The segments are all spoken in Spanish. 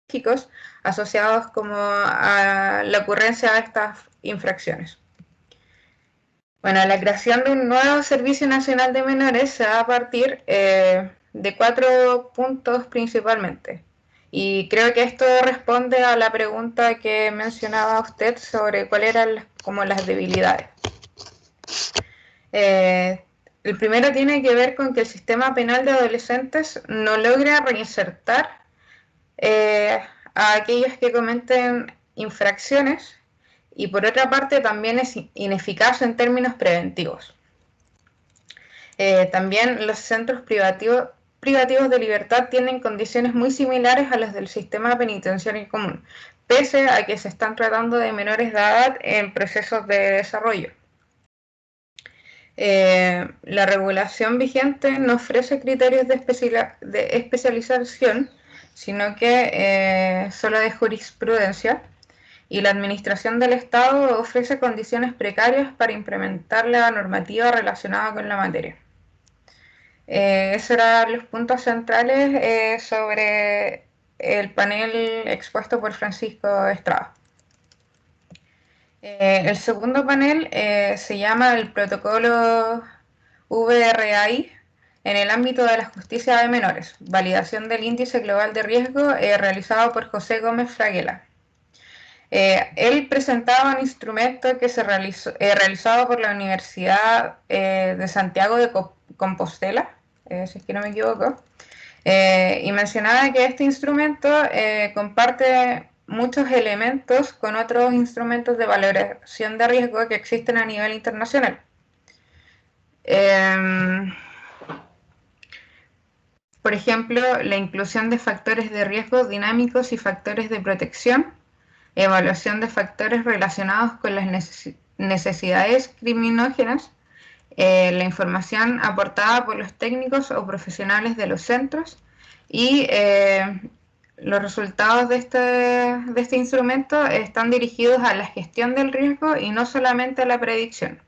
específicos asociados como a la ocurrencia de estas infracciones. Bueno, la creación de un nuevo Servicio Nacional de Menores se va a partir de 4 puntos principalmente. Y creo que esto responde a la pregunta que mencionaba usted sobre cuáles eran como las debilidades. El primero tiene que ver con que el sistema penal de adolescentes no logra reinsertar a aquellos que cometen infracciones, y por otra parte también es ineficaz en términos preventivos. También los centros privativos de libertad tienen condiciones muy similares a las del sistema penitenciario común, pese a que se están tratando de menores de edad en procesos de desarrollo. La regulación vigente no ofrece criterios de especialización, sino que solo de jurisprudencia, y la administración del Estado ofrece condiciones precarias para implementar la normativa relacionada con la materia. Esos eran los puntos centrales sobre el panel expuesto por Francisco Estrada. El segundo panel se llama el protocolo VRAI en el ámbito de la justicia de menores, validación del índice global de riesgo, realizado por José Gómez Fraguela. Él presentaba un instrumento que se realizado por la Universidad de Santiago de Compostela, si es que no me equivoco, y mencionaba que este instrumento comparte muchos elementos con otros instrumentos de valoración de riesgo que existen a nivel internacional. Por ejemplo, la inclusión de factores de riesgo dinámicos y factores de protección, evaluación de factores relacionados con las necesidades criminógenas, la información aportada por los técnicos o profesionales de los centros, y los resultados de este instrumento están dirigidos a la gestión del riesgo y no solamente a la predicción.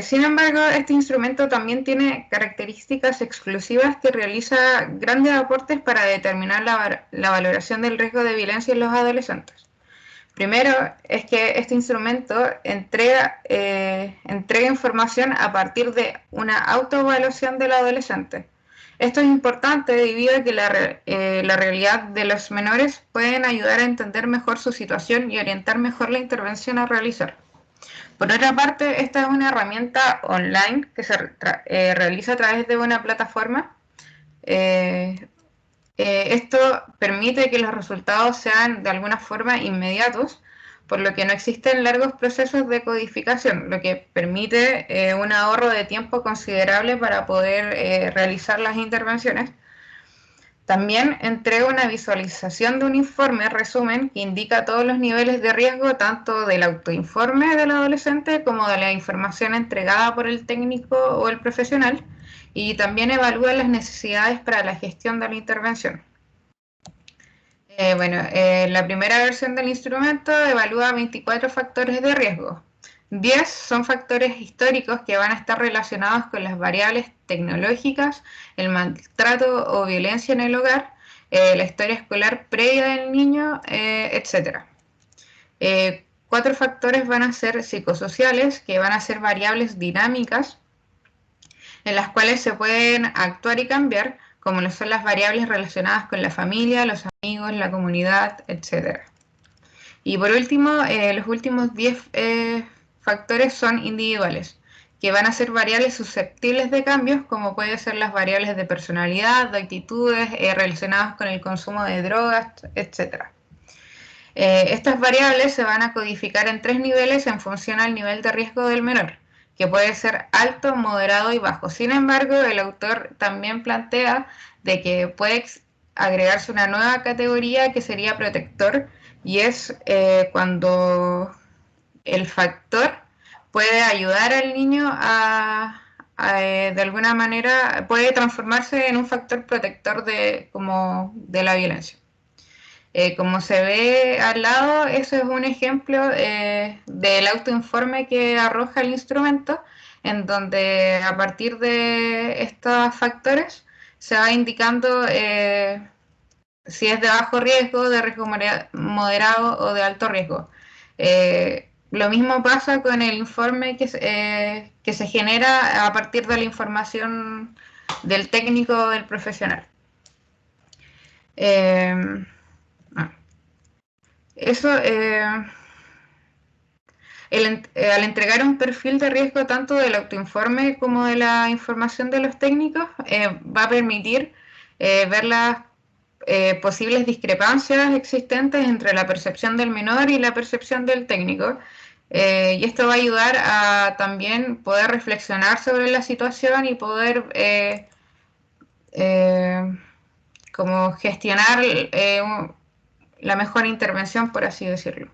Sin embargo, este instrumento también tiene características exclusivas que realiza grandes aportes para determinar la valoración del riesgo de violencia en los adolescentes. Primero, es que este instrumento entrega información a partir de una autoevaluación del adolescente. Esto es importante debido a que la realidad de los menores pueden ayudar a entender mejor su situación y orientar mejor la intervención a realizar. Por otra parte, esta es una herramienta online que se realiza a través de una plataforma. Esto permite que los resultados sean de alguna forma inmediatos, por lo que no existen largos procesos de codificación, lo que permite un ahorro de tiempo considerable para poder realizar las intervenciones. También entrega una visualización de un informe resumen que indica todos los niveles de riesgo, tanto del autoinforme del adolescente como de la información entregada por el técnico o el profesional, y también evalúa las necesidades para la gestión de la intervención. La primera versión del instrumento evalúa 24 factores de riesgo. 10 son factores históricos que van a estar relacionados con las variables tecnológicas, el maltrato o violencia en el hogar, la historia escolar previa del niño, etc. 4 factores van a ser psicosociales, que van a ser variables dinámicas, en las cuales se pueden actuar y cambiar, como lo son las variables relacionadas con la familia, los amigos, la comunidad, etc. Y por último, los últimos 10 factores son individuales, que van a ser variables susceptibles de cambios, como pueden ser las variables de personalidad, de actitudes relacionadas con el consumo de drogas, etc. Estas variables se van a codificar en 3 niveles en función al nivel de riesgo del menor, que puede ser alto, moderado y bajo. Sin embargo, el autor también plantea de que puede agregarse una nueva categoría que sería protector, y es cuando el factor puede ayudar al niño de alguna manera, puede transformarse en un factor protector de la violencia. Como se ve al lado, eso es un ejemplo del autoinforme que arroja el instrumento, en donde a partir de estos factores se va indicando si es de bajo riesgo, de riesgo moderado o de alto riesgo. Lo mismo pasa con el informe que se genera a partir de la información del técnico o del profesional. Eso, al entregar un perfil de riesgo tanto del autoinforme como de la información de los técnicos, va a permitir ver las posibles discrepancias existentes entre la percepción del menor y la percepción del técnico. Y esto va a ayudar a también poder reflexionar sobre la situación y poder como gestionar la mejor intervención, por así decirlo.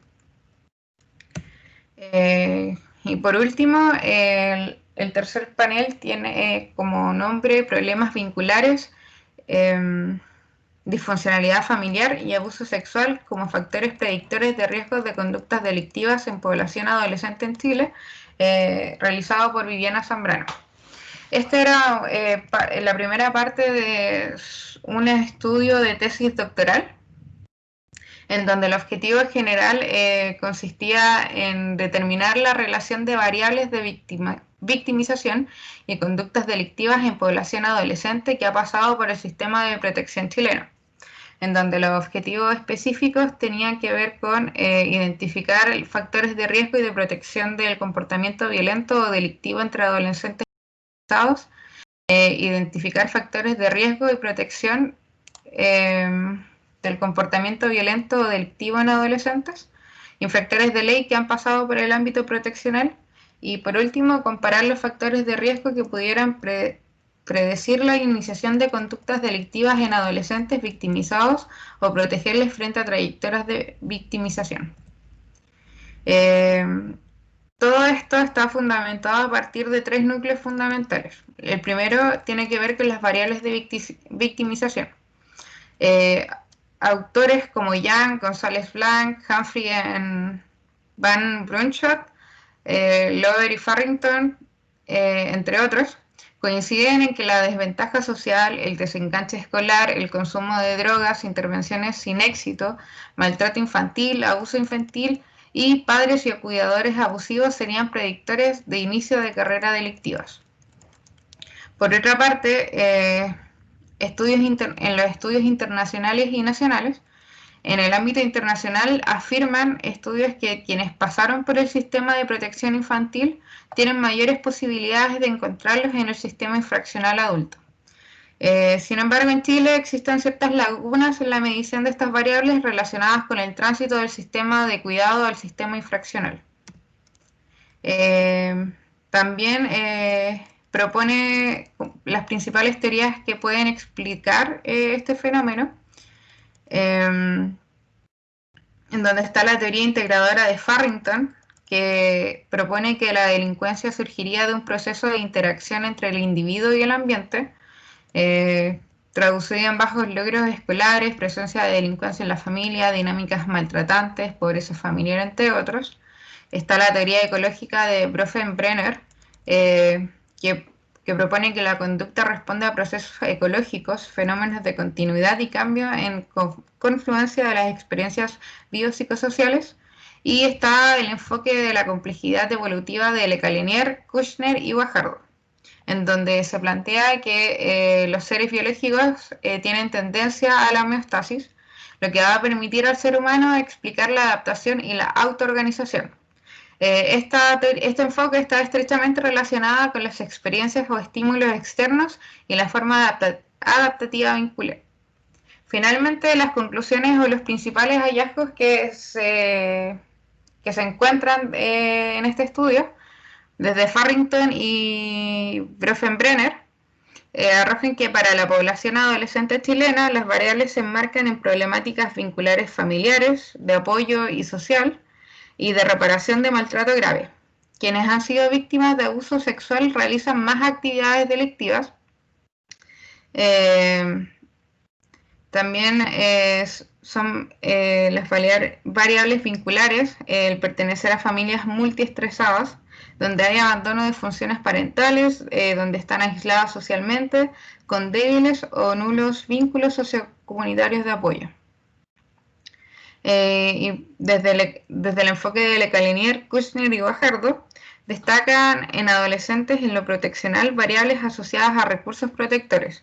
Y por último, el tercer panel tiene como nombre problemas vinculares, disfuncionalidad familiar y abuso sexual como factores predictores de riesgos de conductas delictivas en población adolescente en Chile, realizado por Viviana Zambrano. Esta era la primera parte de un estudio de tesis doctoral, en donde el objetivo general consistía en determinar la relación de variables de victimización y conductas delictivas en población adolescente que ha pasado por el sistema de protección chileno, en donde los objetivos específicos tenían que ver con identificar factores de riesgo y de protección del comportamiento violento o delictivo entre adolescentes y identificar factores de riesgo y protección del comportamiento violento o delictivo en adolescentes, infractores de ley que han pasado por el ámbito proteccional y, por último, comparar los factores de riesgo que pudieran predecir la iniciación de conductas delictivas en adolescentes victimizados o protegerles frente a trayectorias de victimización. Todo esto está fundamentado a partir de 3 núcleos fundamentales. El primero tiene que ver con las variables de victimización. Autores como Young, González Blanc, Humphrey y Van Brunschot, Lover y Farrington, entre otros, coinciden en que la desventaja social, el desenganche escolar, el consumo de drogas, intervenciones sin éxito, maltrato infantil, abuso infantil y padres y cuidadores abusivos serían predictores de inicio de carreras delictivas. Por otra parte, en los estudios internacionales y nacionales, en el ámbito internacional afirman estudios que quienes pasaron por el sistema de protección infantil tienen mayores posibilidades de encontrarlos en el sistema infraccional adulto. Sin embargo, en Chile existen ciertas lagunas en la medición de estas variables relacionadas con el tránsito del sistema de cuidado al sistema infraccional. También propone las principales teorías que pueden explicar este fenómeno, en donde está la teoría integradora de Farrington, que propone que la delincuencia surgiría de un proceso de interacción entre el individuo y el ambiente, traducida en bajos logros escolares, presencia de delincuencia en la familia, dinámicas maltratantes, pobreza familiar, entre otros. Está la teoría ecológica de Bronfenbrenner, que propone que la conducta responde a procesos ecológicos, fenómenos de continuidad y cambio en confluencia de las experiencias biopsicosociales. Y está el enfoque de la complejidad evolutiva de Le Calenier, Kushner y Guajardo, en donde se plantea que los seres biológicos tienen tendencia a la homeostasis, lo que va a permitir al ser humano explicar la adaptación y la autoorganización. Este enfoque está estrechamente relacionado con las experiencias o estímulos externos y la forma adaptativa vincular. Finalmente, las conclusiones o los principales hallazgos que se encuentran en este estudio, desde Farrington y Bronfenbrenner, arrojan que para la población adolescente chilena las variables se enmarcan en problemáticas vinculares familiares, de apoyo y social, y de reparación de maltrato grave. Quienes han sido víctimas de abuso sexual realizan más actividades delictivas. También son las variables vinculares, el pertenecer a familias multiestresadas, donde hay abandono de funciones parentales, donde están aisladas socialmente, con débiles o nulos vínculos comunitarios de apoyo. Y desde el enfoque de Lecalinier, Kushner y Guajardo, destacan en adolescentes en lo proteccional variables asociadas a recursos protectores.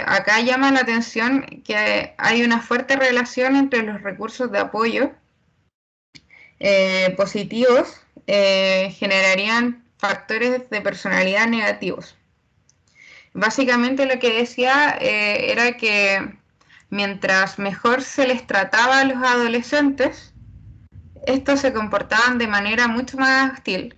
Acá llama la atención que hay una fuerte relación entre los recursos de apoyo positivos, generarían factores de personalidad negativos. Básicamente lo que decía era que mientras mejor se les trataba a los adolescentes, estos se comportaban de manera mucho más hostil.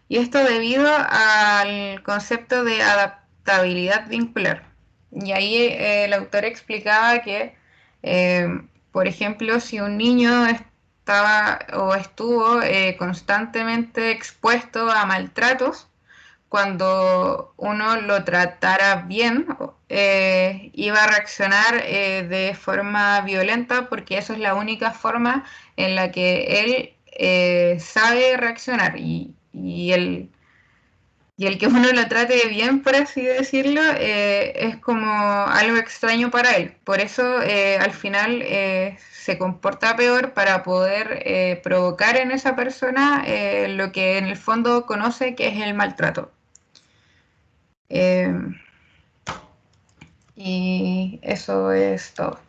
Y esto debido al concepto de adaptabilidad vincular. Y ahí el autor explicaba que, por ejemplo, si un niño estaba o estuvo constantemente expuesto a maltratos, cuando uno lo tratara bien, iba a reaccionar de forma violenta porque eso es la única forma en la que él sabe reaccionar y el que uno lo trate bien, por así decirlo, es como algo extraño para él. Por eso al final se comporta peor para poder provocar en esa persona lo que en el fondo conoce que es el maltrato. Eh, y eso es todo.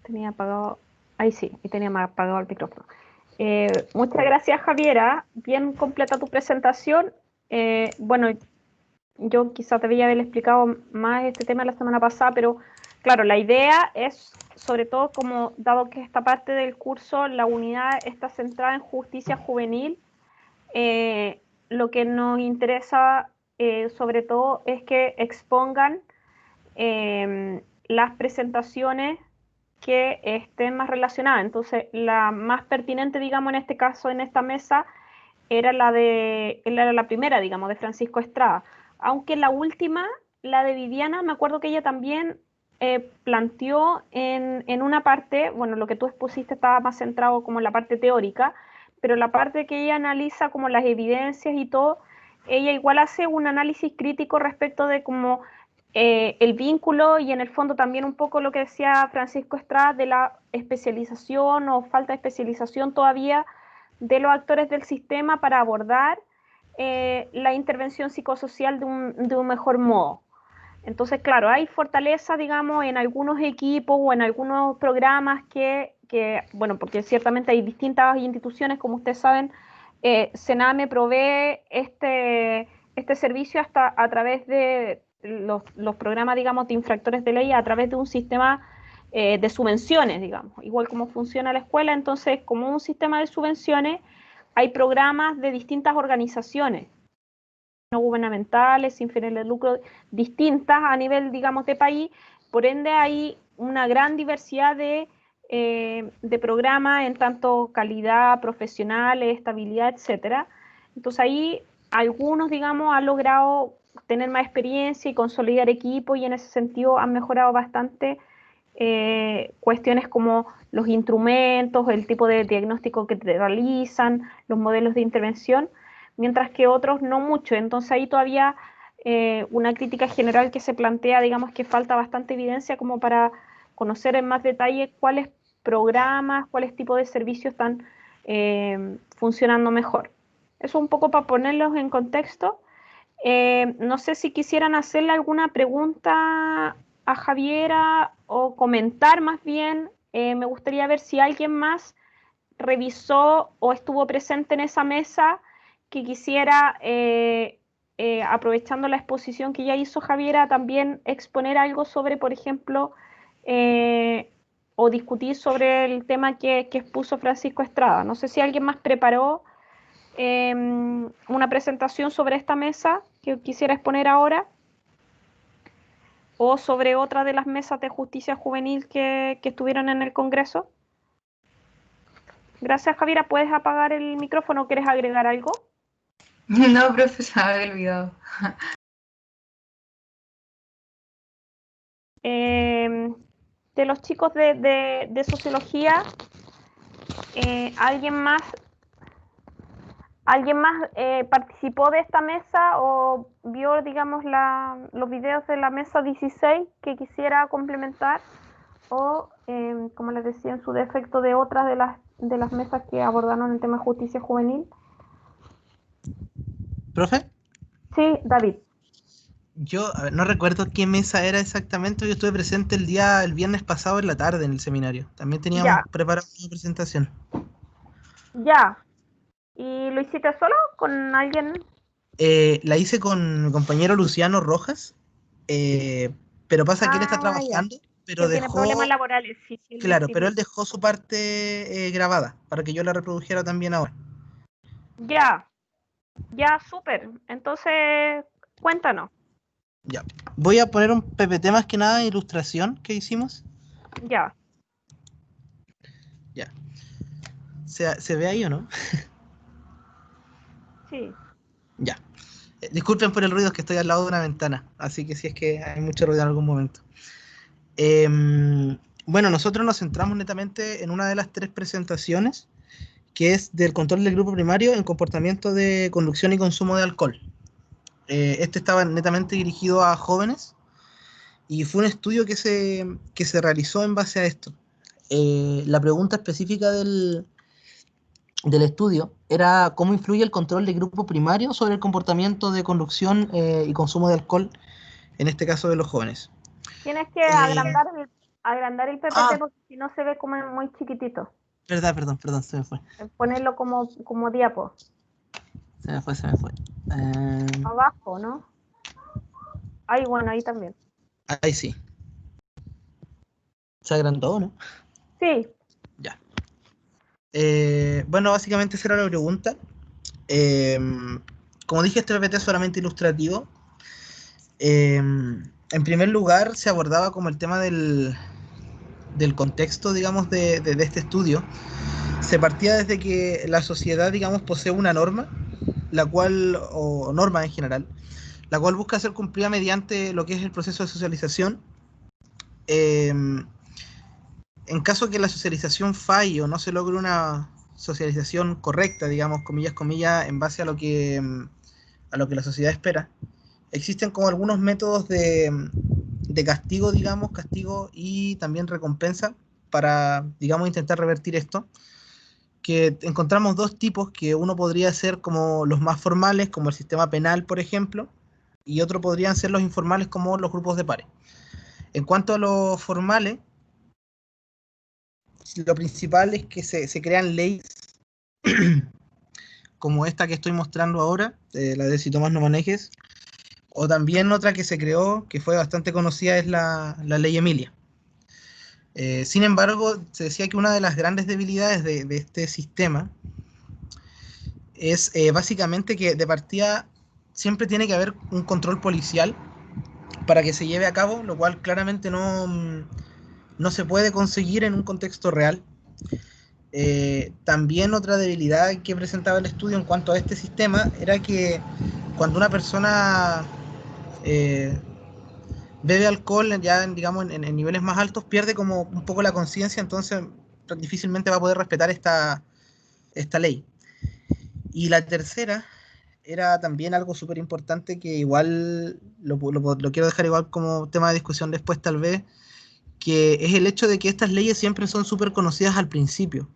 Tenía apagado, ahí sí, y tenía apagado el micrófono. Muchas gracias, Javiera. Bien completa tu presentación. Bueno, yo quizá te debía haber explicado más este tema la semana pasada, pero claro, la idea es, sobre todo, como dado que esta parte del curso, la unidad está centrada en justicia juvenil, lo que nos interesa sobre todo es que expongan las presentaciones que estén más relacionadas. Entonces, la más pertinente, digamos, en este caso, en esta mesa, era la primera, digamos, de Francisco Estrada. Aunque la última, la de Viviana, me acuerdo que ella también planteó en una parte, bueno, lo que tú expusiste estaba más centrado como en la parte teórica, pero la parte que ella analiza como las evidencias y todo, ella igual hace un análisis crítico respecto de cómo el vínculo y en el fondo también un poco lo que decía Francisco Estrada de la especialización o falta de especialización todavía de los actores del sistema para abordar la intervención psicosocial de un mejor modo. Entonces, claro, hay fortaleza, digamos, en algunos equipos o en algunos programas bueno, porque ciertamente hay distintas instituciones, como ustedes saben, Sename provee este servicio hasta a través de los programas, digamos, de infractores de ley, a través de un sistema de subvenciones, digamos, igual como funciona la escuela. Entonces, como un sistema de subvenciones, hay programas de distintas organizaciones no gubernamentales, sin fines de lucro, distintas a nivel, digamos, de país. Por ende, hay una gran diversidad de programas en tanto calidad, profesionales, estabilidad, etcétera. Entonces, ahí algunos, digamos, han logrado tener más experiencia y consolidar equipos y en ese sentido han mejorado bastante cuestiones como los instrumentos, el tipo de diagnóstico que te realizan, los modelos de intervención, mientras que otros no mucho. Entonces ahí todavía una crítica general que se plantea, digamos que falta bastante evidencia como para conocer en más detalle cuáles programas, cuáles tipos de servicios están funcionando mejor. Eso un poco para ponerlos en contexto. No sé si quisieran hacerle alguna pregunta a Javiera o comentar más bien. Me gustaría ver si alguien más revisó o estuvo presente en esa mesa que quisiera, aprovechando la exposición que ya hizo Javiera, también exponer algo sobre, por ejemplo, o discutir sobre el tema que expuso Francisco Estrada. No sé si alguien más preparó una presentación sobre esta mesa que quisiera exponer ahora o sobre otra de las mesas de justicia juvenil que estuvieron en el Congreso. Gracias, Javiera. ¿Puedes apagar el micrófono o quieres agregar algo? No, profe, se me había olvidado. De los chicos de sociología, ¿alguien más ¿Alguien más participó de esta mesa o vio, digamos, los videos de la mesa 16 que quisiera complementar? O, como les decía, en su defecto, de otras de las mesas que abordaron el tema de justicia juvenil. ¿Profe? Sí, David. Yo, a ver, no recuerdo qué mesa era exactamente. Yo estuve presente el viernes pasado en la tarde en el seminario. También teníamos preparado una presentación. Ya. ¿Y lo hiciste solo? ¿Con alguien? La hice con mi compañero Luciano Rojas, pero pasa que él está trabajando, pero que tiene problemas laborales. Sí, claro, pero él dejó su parte grabada para que yo la reprodujera también ahora. Ya, súper. Entonces, cuéntanos. Ya, voy a poner un PPT más que nada de ilustración que hicimos. Ya. Ya. ¿Se ve ahí o no? Sí. Ya. Disculpen por el ruido, es que estoy al lado de una ventana, así que si es que hay mucho ruido en algún momento. Bueno, nosotros nos centramos netamente en una de las 3 presentaciones, que es del control del grupo primario en comportamiento de conducción y consumo de alcohol. Este estaba netamente dirigido a jóvenes y fue un estudio que se realizó en base a esto. La pregunta específica del estudio era cómo influye el control del grupo primario sobre el comportamiento de conducción y consumo de alcohol, en este caso de los jóvenes. Tienes que agrandar el PPT porque si no se ve como muy chiquitito. Perdón, se me fue. Ponerlo como diapo. Se me fue. Abajo, ¿no? Ahí, bueno, ahí también. Ahí sí. ¿Se agrandó, no? Sí. Ya. Bueno, básicamente esa era la pregunta. Como dije, este PPT es solamente ilustrativo. En primer lugar, se abordaba como el tema del contexto, digamos, de este estudio. Se partía desde que la sociedad, digamos, posee una norma, la cual, o norma en general, la cual busca ser cumplida mediante lo que es el proceso de socialización. En caso que la socialización falle o no se logre una socialización correcta, digamos, comillas, en base a lo que la sociedad espera, existen como algunos métodos de castigo, digamos, castigo y también recompensa para, digamos, intentar revertir esto, que encontramos 2 tipos, que uno podría ser como los más formales, como el sistema penal, por ejemplo, y otro podrían ser los informales, como los grupos de pares. En cuanto a los formales, lo principal es que se crean leyes como esta que estoy mostrando ahora, la de Si Tomás No Manejes, o también otra que se creó, que fue bastante conocida, es la Ley Emilia. Sin embargo, se decía que una de las grandes debilidades de este sistema es básicamente que de partida siempre tiene que haber un control policial para que se lleve a cabo, lo cual claramente no se puede conseguir en un contexto real. También otra debilidad que presentaba el estudio en cuanto a este sistema era que cuando una persona bebe alcohol ya, digamos, en niveles más altos, pierde como un poco la conciencia, entonces difícilmente va a poder respetar esta ley. Y la tercera era también algo súper importante, que igual lo quiero dejar igual como tema de discusión después tal vez, que es el hecho de que estas leyes siempre son súper conocidas al principio,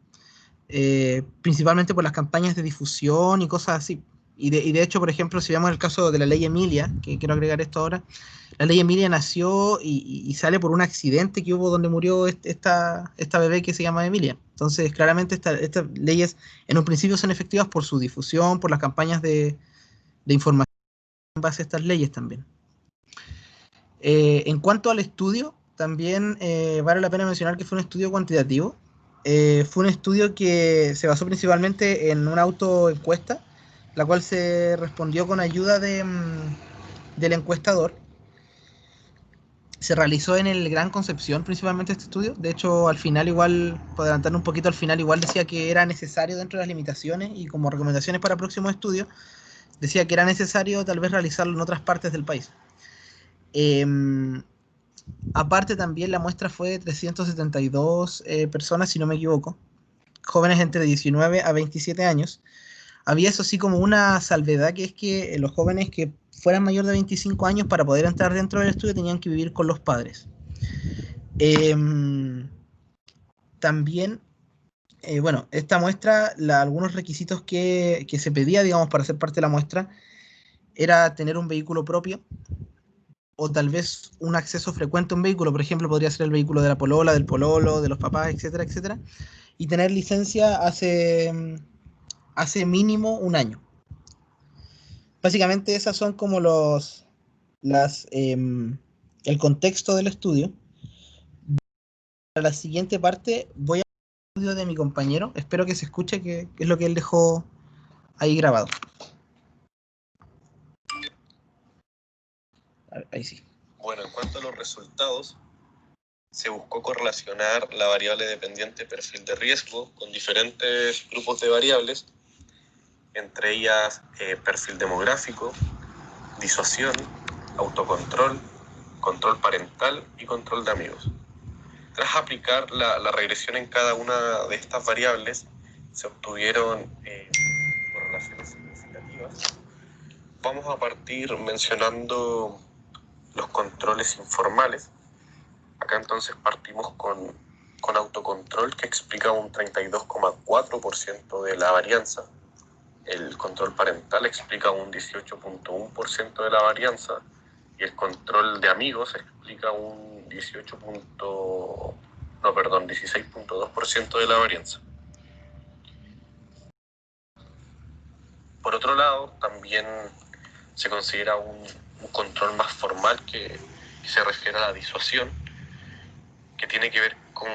principalmente por las campañas de difusión y cosas así. Y de hecho, por ejemplo, si vemos el caso de la ley Emilia, que quiero agregar esto ahora, la ley Emilia nació y sale por un accidente que hubo donde murió esta bebé que se llama Emilia. Entonces, claramente estas leyes en un principio son efectivas por su difusión, por las campañas de información en base a estas leyes también. En cuanto al estudio, también vale la pena mencionar que fue un estudio cuantitativo. Fue un estudio que se basó principalmente en una autoencuesta, la cual se respondió con ayuda del encuestador. Se realizó en el Gran Concepción principalmente este estudio. De hecho, al final igual, por adelantar un poquito, al final igual decía que era necesario dentro de las limitaciones y como recomendaciones para próximos estudios, decía que era necesario tal vez realizarlo en otras partes del país. Aparte también la muestra fue de 372 personas, si no me equivoco, jóvenes entre 19 a 27 años, Había eso sí como una salvedad, que es que los jóvenes que fueran mayor de 25 años para poder entrar dentro del estudio tenían que vivir con los padres. También, bueno, esta muestra, algunos requisitos que se pedía, digamos, para ser parte de la muestra, era tener un vehículo propio, o tal vez un acceso frecuente a un vehículo. Por ejemplo, podría ser el vehículo de la polola, del pololo, de los papás, etcétera, etcétera. Y tener licencia hace mínimo un año. Básicamente esas son como el contexto del estudio. Para la siguiente parte voy a el audio de mi compañero. Espero que se escuche, que es lo que él dejó ahí grabado. A ver, ahí sí. Bueno, en cuanto a los resultados, se buscó correlacionar la variable dependiente perfil de riesgo con diferentes grupos de variables, entre ellas perfil demográfico, disuasión, autocontrol, control parental y control de amigos. Tras aplicar la regresión en cada una de estas variables, se obtuvieron correlaciones significativas. Vamos a partir mencionando los controles informales. Acá entonces partimos con autocontrol, que explica un 32,4% de la varianza. El control parental explica un 18,1% de la varianza. Y el control de amigos explica un 16,2% de la varianza. Por otro lado, también se considera un control más formal que se refiere a la disuasión, que tiene que ver con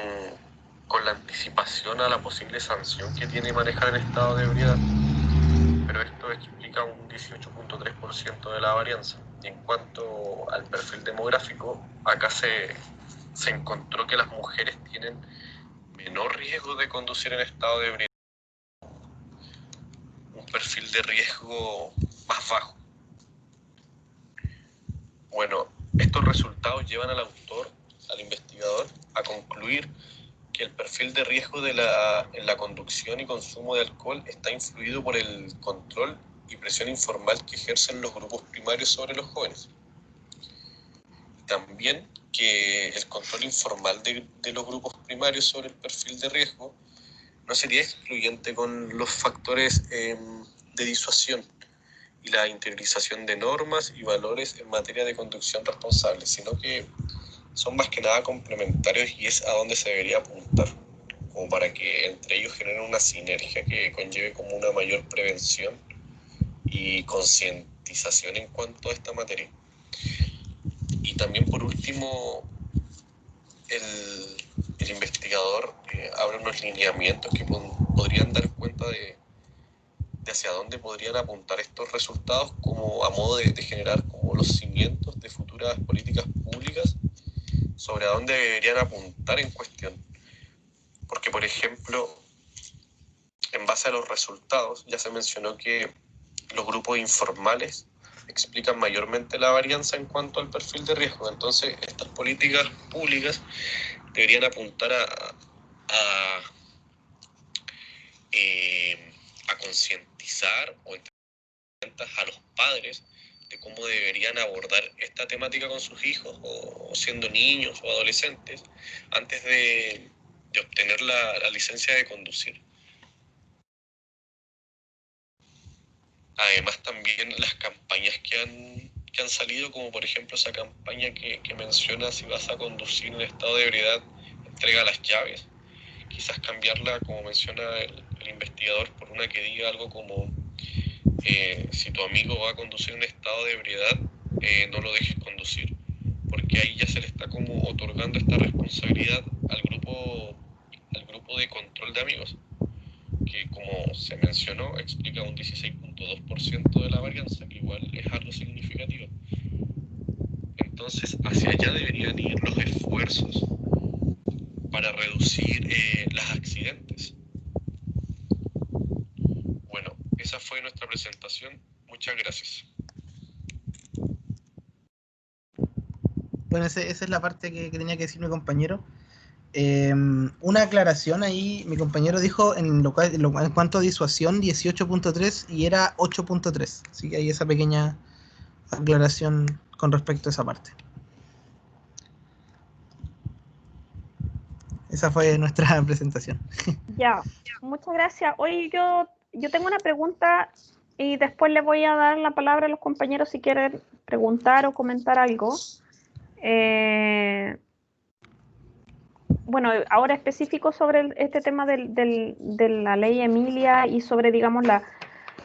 la anticipación a la posible sanción que tiene manejar en estado de ebriedad, pero esto explica un 18,3% de la varianza. Y en cuanto al perfil demográfico, acá se encontró que las mujeres tienen menor riesgo de conducir en estado de ebriedad, un perfil de riesgo más bajo. Bueno, estos resultados llevan al autor, al investigador, a concluir que el perfil de riesgo en la conducción y consumo de alcohol está influido por el control y presión informal que ejercen los grupos primarios sobre los jóvenes. También que el control informal de los grupos primarios sobre el perfil de riesgo no sería excluyente con los factores de disuasión y la interiorización de normas y valores en materia de conducción responsable, sino que son más que nada complementarios y es a donde se debería apuntar, como para que entre ellos generen una sinergia que conlleve como una mayor prevención y concientización en cuanto a esta materia. Y también por último, el investigador abre unos lineamientos que podrían dar cuenta de hacia dónde podrían apuntar estos resultados, como a modo de generar como los cimientos de futuras políticas públicas sobre a dónde deberían apuntar en cuestión. Porque, por ejemplo, en base a los resultados, ya se mencionó que los grupos informales explican mayormente la varianza en cuanto al perfil de riesgo. Entonces, estas políticas públicas deberían apuntar a concientizar o a los padres de cómo deberían abordar esta temática con sus hijos, o siendo niños o adolescentes, antes de obtener la licencia de conducir. Además, también las campañas que han salido, como por ejemplo esa campaña que menciona: si vas a conducir en estado de ebriedad, entrega las llaves. Quizás cambiarla, como menciona el investigador, por una que diga algo como: si tu amigo va a conducir en estado de ebriedad, no lo dejes conducir, porque ahí ya se le está como otorgando esta responsabilidad al grupo de control de amigos, que, como se mencionó, explica un 16,2% de la varianza, que igual es algo significativo. Entonces, hacia allá deberían ir los esfuerzos para reducir los accidentes. Bueno, esa fue nuestra presentación. Muchas gracias. Bueno, esa es la parte que tenía que decir mi compañero. Una aclaración ahí, mi compañero dijo en cuanto a disuasión 18.3 y era 8.3, así que hay esa pequeña aclaración con respecto a esa parte. Esa fue nuestra presentación. Ya, muchas gracias. Hoy yo tengo una pregunta y después le voy a dar la palabra a los compañeros si quieren preguntar o comentar algo. Bueno, ahora específico sobre este tema de la ley Emilia y sobre, digamos,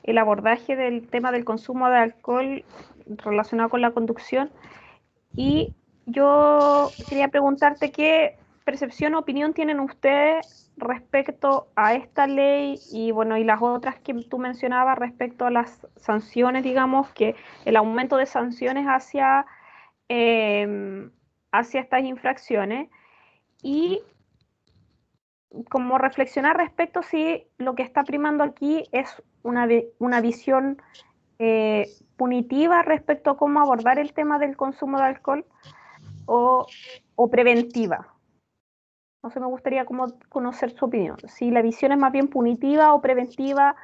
el abordaje del tema del consumo de alcohol relacionado con la conducción. Y yo quería preguntarte qué percepción o opinión tienen ustedes respecto a esta ley y, bueno, y las otras que tú mencionabas respecto a las sanciones, digamos, que el aumento de sanciones hacia estas infracciones. Y como reflexionar respecto si lo que está primando aquí es una visión punitiva respecto a cómo abordar el tema del consumo de alcohol o preventiva. No sé, me gustaría como conocer su opinión. Si la visión es más bien punitiva o preventiva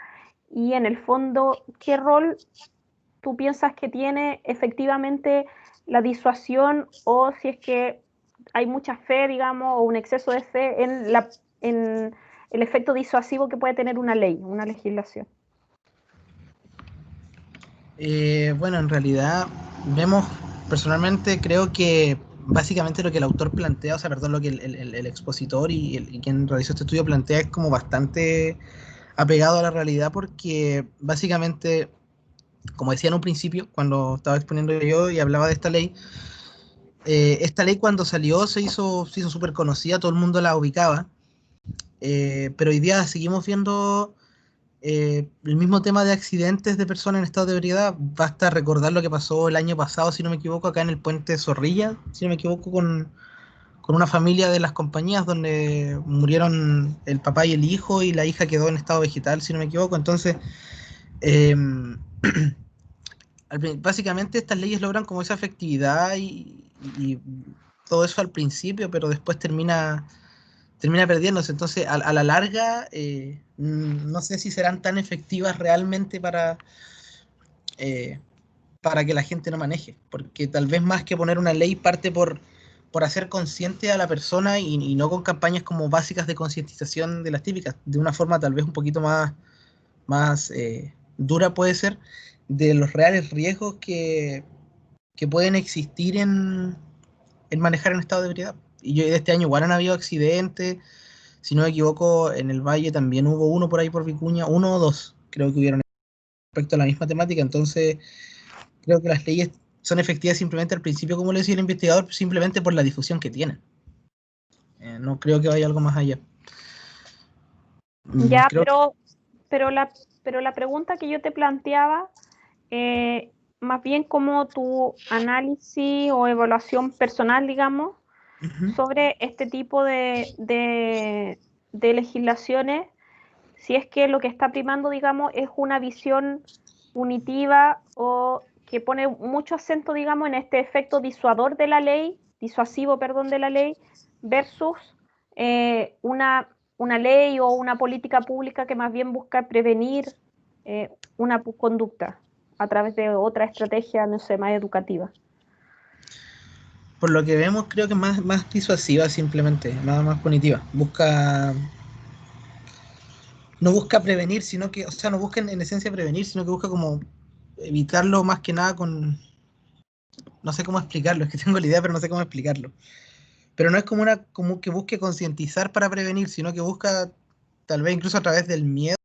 y en el fondo, ¿qué rol tú piensas que tiene efectivamente la disuasión o si es que hay mucha fe, digamos, o un exceso de fe en el efecto disuasivo que puede tener una ley, una legislación? Bueno, en realidad vemos, personalmente creo que básicamente lo que el autor plantea, o sea, perdón, lo que el expositor y quien realizó este estudio plantea es como bastante apegado a la realidad porque básicamente, como decía en un principio, cuando estaba exponiendo yo y hablaba de esta ley cuando salió se hizo súper conocida, todo el mundo la ubicaba, pero hoy día seguimos viendo el mismo tema de accidentes de personas en estado de ebriedad. Basta recordar lo que pasó el año pasado, si no me equivoco, acá en el puente Zorrilla, si no me equivoco, con una familia de las compañías donde murieron el papá y el hijo y la hija quedó en estado vegetal, si no me equivoco. Entonces, eh, básicamente estas leyes logran como esa efectividad y todo eso al principio, pero después termina perdiéndose. Entonces, a la larga, no sé si serán tan efectivas realmente eh, para que la gente no maneje, porque tal vez más que poner una ley parte por hacer consciente a la persona y no con campañas como básicas de concientización de las típicas, de una forma tal vez un poquito más dura puede ser, de los reales riesgos que pueden existir en manejar en estado de ebriedad. Y yo este año igual han habido accidentes, si no me equivoco, en el Valle también hubo uno por ahí por Vicuña, uno o dos, creo que hubieron respecto a la misma temática. Entonces, creo que las leyes son efectivas simplemente al principio, como le decía el investigador, simplemente por la difusión que tienen. No creo que vaya algo más allá. Ya, Creo pero la pregunta que yo te planteaba, más bien como tu análisis o evaluación personal, digamos, sobre este tipo de legislaciones, si es que lo que está primando, digamos, es una visión punitiva o que pone mucho acento, digamos, en este efecto disuasivo, perdón, de la ley, versus una ley o una política pública que más bien busca prevenir una conducta a través de otra estrategia, no sé, más educativa. por lo que vemos, creo que es más disuasiva simplemente, más punitiva. No busca prevenir, sino que, o sea, no busca en esencia prevenir, sino que busca como evitarlo más que nada con, no sé cómo explicarlo, es que tengo la idea, pero no sé cómo explicarlo. Pero no es como que busque concientizar para prevenir, sino que busca, tal vez incluso a través del miedo,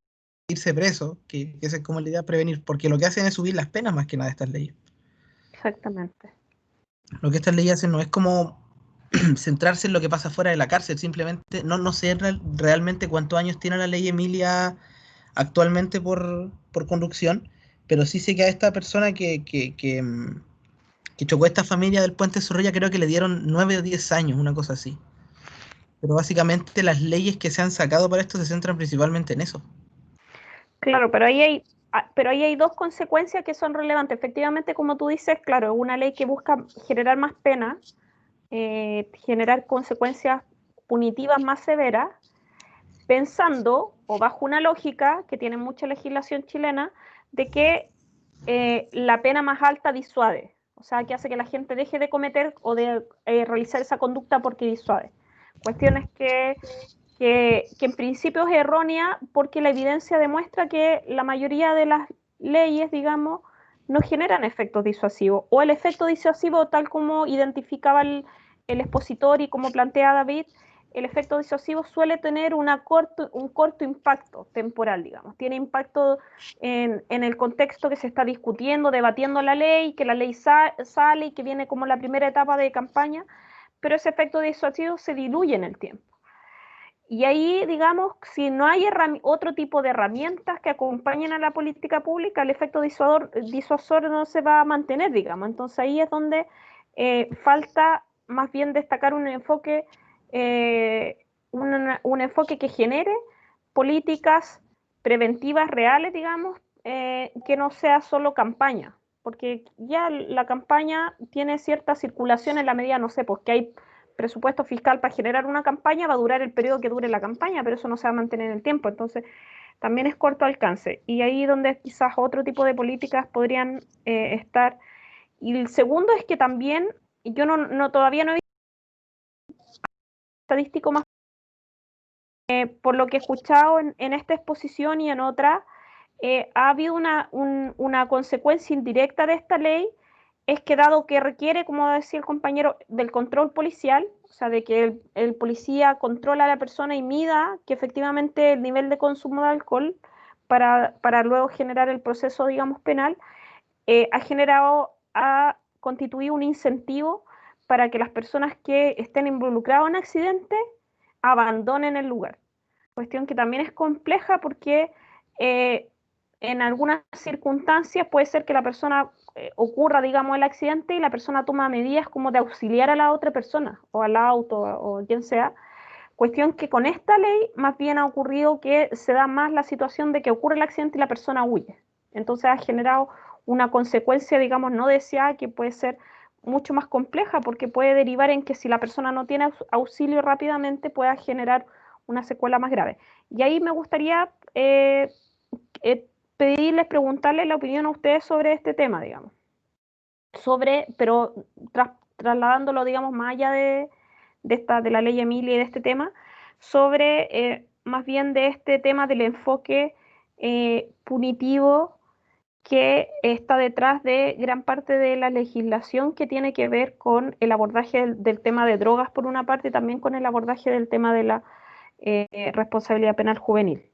irse preso, que esa es como la idea, prevenir, porque lo que hacen es subir las penas más que nada estas leyes. Exactamente. Lo que estas leyes hacen no es como centrarse en lo que pasa fuera de la cárcel, simplemente no sé realmente cuántos años tiene la ley Emilia actualmente por conducción, pero sí sé que a esta persona que chocó a esta familia del puente Zorrilla creo que le dieron 9 o 10 años, una cosa así. Pero básicamente las leyes que se han sacado para esto se centran principalmente en eso. Claro, pero ahí hay dos consecuencias que son relevantes. Efectivamente, como tú dices, claro, es una ley que busca generar más pena, generar consecuencias punitivas más severas, pensando o bajo una lógica que tiene mucha legislación chilena de que la pena más alta disuade, o sea, que hace que la gente deje de cometer o de realizar esa conducta porque disuade. Cuestiones que en principio es errónea porque la evidencia demuestra que la mayoría de las leyes, digamos, no generan efectos disuasivos, o el efecto disuasivo tal como identificaba el expositor y como plantea David, el efecto disuasivo suele tener un corto impacto temporal, digamos. Tiene impacto en el contexto que se está discutiendo, debatiendo la ley, que la ley sale y que viene como la primera etapa de campaña, pero ese efecto disuasivo se diluye en el tiempo. Y ahí, digamos, si no hay otro tipo de herramientas que acompañen a la política pública, el efecto disuasor no se va a mantener, digamos. Entonces ahí es donde falta más bien destacar un enfoque que genere políticas preventivas reales, digamos, que no sea solo campaña, porque ya la campaña tiene cierta circulación en la medida, no sé, porque hay presupuesto fiscal para generar una campaña, va a durar el periodo que dure la campaña, pero eso no se va a mantener en el tiempo, entonces también es corto alcance, y ahí donde quizás otro tipo de políticas podrían estar. Y el segundo es que también, yo todavía no he visto estadístico más, por lo que he escuchado en esta exposición y en otra, ha habido una consecuencia indirecta de esta ley, es que dado que requiere, como decía el compañero, del control policial, o sea, de que el policía controla a la persona y mida que efectivamente el nivel de consumo de alcohol para luego generar el proceso, digamos, penal, ha constituido un incentivo para que las personas que estén involucradas en accidentes abandonen el lugar. Cuestión que también es compleja porque en algunas circunstancias puede ser que la persona ocurra, digamos, el accidente y la persona toma medidas como de auxiliar a la otra persona o al auto o quien sea. Cuestión que con esta ley más bien ha ocurrido que se da más la situación de que ocurre el accidente y la persona huye. Entonces ha generado una consecuencia, digamos, no deseada, que puede ser mucho más compleja porque puede derivar en que si la persona no tiene auxilio rápidamente pueda generar una secuela más grave. Y ahí me gustaría pedirles, preguntarles la opinión a ustedes sobre este tema, digamos. Pero trasladándolo, digamos, más allá de la ley Emilia y de este tema, sobre más bien de este tema del enfoque punitivo que está detrás de gran parte de la legislación que tiene que ver con el abordaje del tema de drogas por una parte y también con el abordaje del tema de la responsabilidad penal juvenil.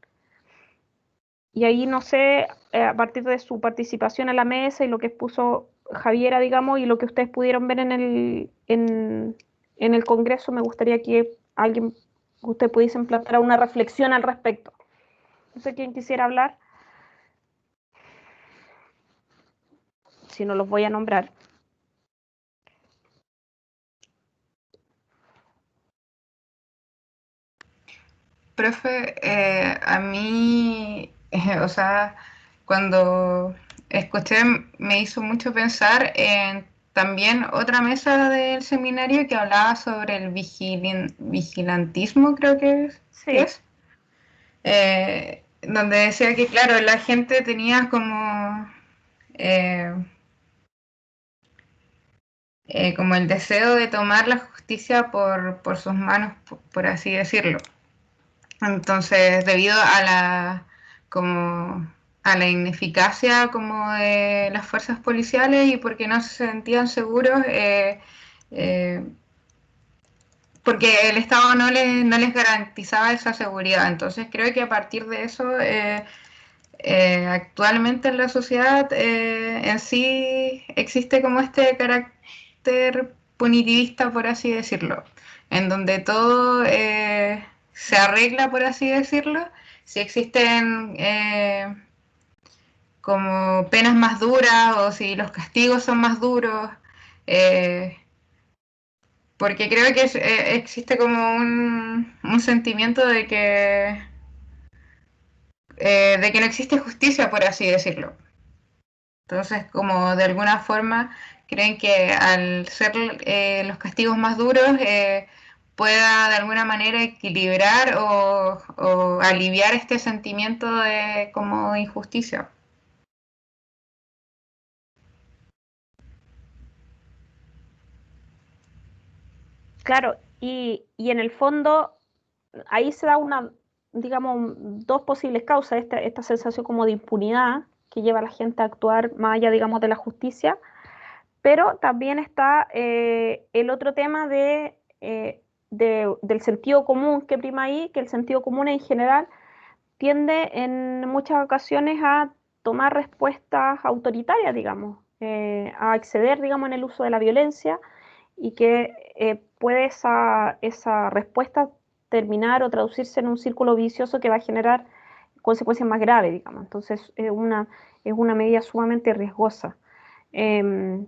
Y ahí no sé, a partir de su participación en la mesa y lo que expuso Javiera, digamos, y lo que ustedes pudieron ver en el Congreso, me gustaría que usted pudiesen plantear una reflexión al respecto. No sé quién quisiera hablar. Si no, los voy a nombrar. Profe, a mí, o sea, cuando escuché me hizo mucho pensar en también otra mesa del seminario que hablaba sobre el vigilantismo, creo que es. Sí. ¿Qué es? Donde decía que, claro, la gente tenía como el deseo de tomar la justicia por sus manos, por así decirlo. Entonces, debido a la ineficacia como de las fuerzas policiales y porque no se sentían seguros, porque el Estado no les garantizaba esa seguridad. Entonces, creo que a partir de eso, actualmente en la sociedad en sí existe como este carácter punitivista, por así decirlo, en donde todo se arregla, por así decirlo, si existen como penas más duras o si los castigos son más duros, porque creo que existe como un sentimiento de que no existe justicia, por así decirlo. Entonces, como de alguna forma creen que al ser los castigos más duros, pueda de alguna manera equilibrar o aliviar este sentimiento de como de injusticia. Claro, y en el fondo ahí se da una, digamos, dos posibles causas, esta sensación como de impunidad que lleva a la gente a actuar más allá, digamos, de la justicia, pero también está el otro tema del sentido común que prima ahí, que el sentido común en general tiende en muchas ocasiones a tomar respuestas autoritarias, digamos, a exceder, digamos, en el uso de la violencia y que puede esa respuesta terminar o traducirse en un círculo vicioso que va a generar consecuencias más graves, digamos. Entonces es una medida sumamente riesgosa. Eh,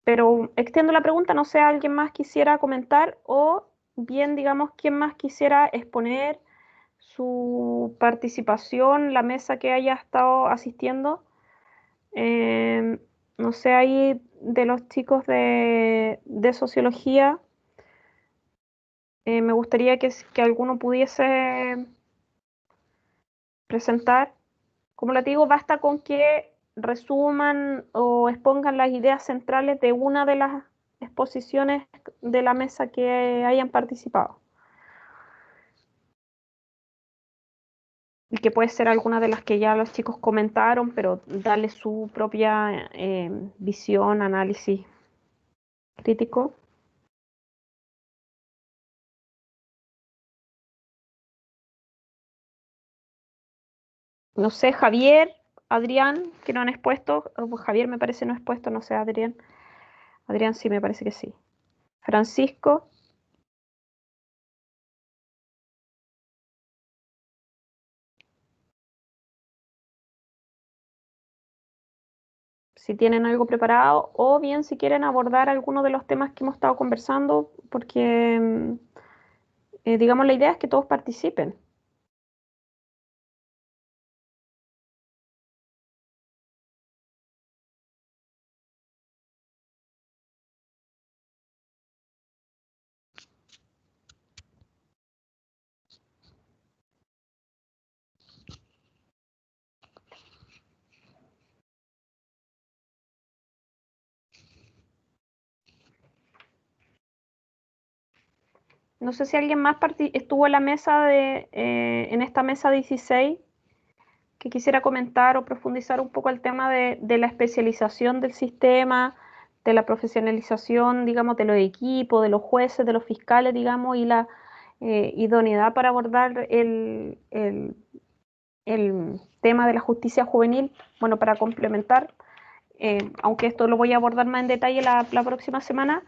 pero extiendo la pregunta, no sé, ¿alguien más quisiera comentar o bien, digamos, quién más quisiera exponer su participación, la mesa que haya estado asistiendo? Eh, no sé, ahí de los chicos de sociología, me gustaría que alguno pudiese presentar. Como les digo, basta con que resuman o expongan las ideas centrales de una de las exposiciones de la mesa que hayan participado. Y que puede ser alguna de las que ya los chicos comentaron, pero darle su propia visión, análisis crítico. No sé, Javier, Adrián, que no han expuesto. Javier me parece no expuesto, no sé, Adrián. Adrián sí, me parece que sí. Francisco, si tienen algo preparado, o bien si quieren abordar alguno de los temas que hemos estado conversando, porque, digamos, la idea es que todos participen. No sé si alguien más estuvo en la mesa en esta mesa 16 que quisiera comentar o profundizar un poco el tema de la especialización del sistema, de la profesionalización, digamos, de los equipos, de los jueces, de los fiscales, digamos, y la idoneidad para abordar el tema de la justicia juvenil. Bueno, para complementar, aunque esto lo voy a abordar más en detalle la próxima semana,